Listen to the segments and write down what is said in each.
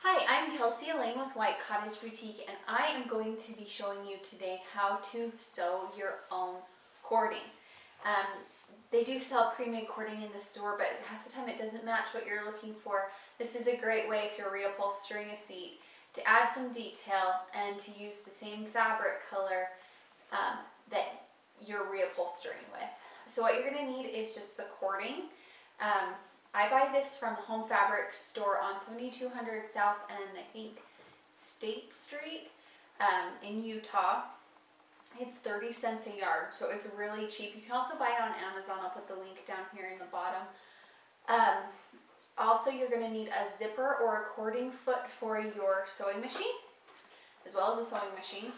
Hi, I'm Kelsey Elaine with White Cottage Boutique, and I am going to be showing you today how to sew your own cording. They do sell pre-made cording in the store, but half the time it doesn't match what you're looking for. This is a great way if you're reupholstering a seat to add some detail and to use the same fabric color that you're reupholstering with. So what you're going to need is just the cording. I buy this from Home Fabric store on 7200 South and I think State Street in Utah. It's 30 cents a yard, so it's really cheap. You can also buy it on Amazon. I'll put the link down here in the bottom. Also, you're going to need a zipper or a cording foot for your sewing machine, as well as a sewing machine.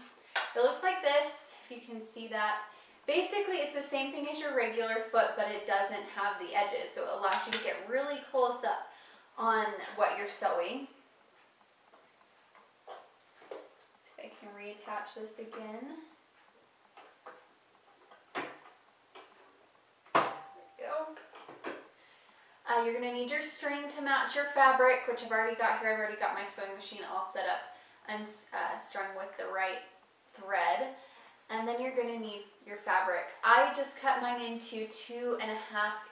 It looks like this, if you can see that. Basically, it's the same thing as your regular foot, but it doesn't have the edges, so it allows you to get really close up on what you're sewing. If I can reattach this again. There we go. You're going to need your string to match your fabric, which I've already got here. I've already got my sewing machine all set up and strung with the right thread. And then you're going to need your fabric. I just cut mine into 2.5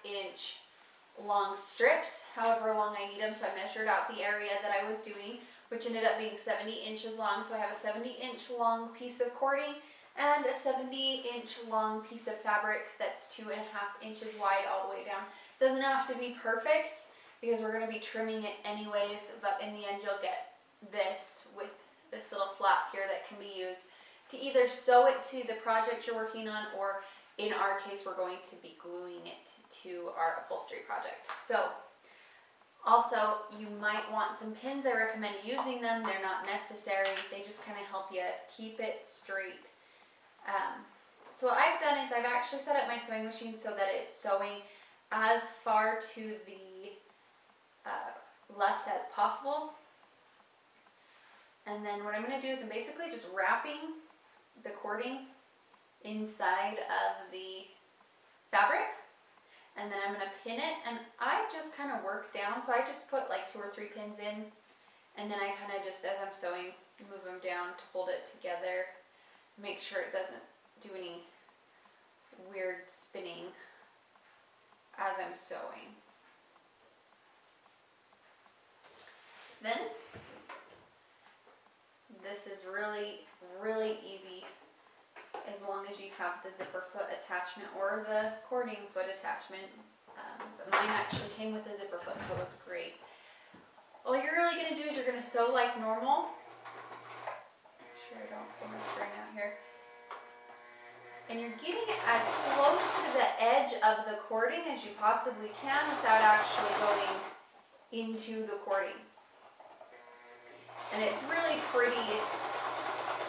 inch long strips, however long I need them. So I measured out the area that I was doing, which ended up being 70 inches long. So I have a 70-inch long piece of cording and a 70-inch long piece of fabric that's 2.5 inches wide all the way down. Doesn't have to be perfect because we're going to be trimming it anyways, but in the end you'll get this with this little flap here that can be used to either sew it to the project you're working on, or in our case, we're going to be gluing it to our upholstery project. So, also, you might want some pins. I recommend using them. They're not necessary. They just kind of help you keep it straight. So what I've done is I've actually set up my sewing machine so that it's sewing as far to the left as possible. And then what I'm going to do is I'm basically just wrapping the cording inside of the fabric, and then I'm going to pin it, and I just kind of work down, so I just put like 2 or 3 pins in, and then I kind of just, as I'm sewing, move them down to hold it together, make sure it doesn't do any weird spinning as I'm sewing. Then this is really easy as long as you have the zipper foot attachment or the cording foot attachment. But mine actually came with a zipper foot, so it's great. All you're really going to do is you're going to sew like normal. Make sure I don't pull my string out here. And you're getting it as close to the edge of the cording as you possibly can without actually going into the cording. And it's really pretty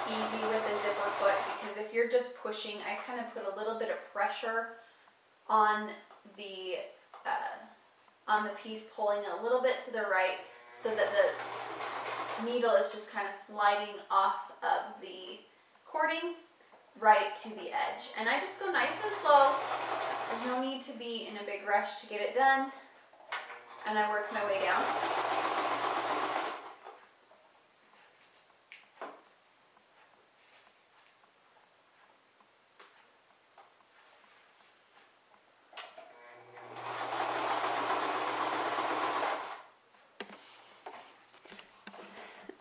easy with a zipper foot, because if you're just pushing, I kind of put a little bit of pressure on the piece, pulling a little bit to the right so that the needle is just kind of sliding off of the cording right to the edge. And I just go nice and slow. There's no need to be in a big rush to get it done. And I work my way down.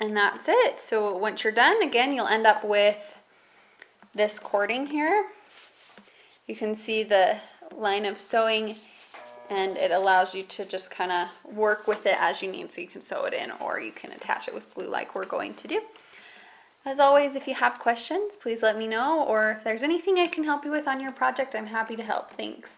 And that's it. So once you're done, again, you'll end up with this cording here. You can see the line of sewing, and it allows you to just kind of work with it as you need. So you can sew it in, or you can attach it with glue like we're going to do. As always, if you have questions, please let me know, or if there's anything I can help you with on your project, I'm happy to help. Thanks.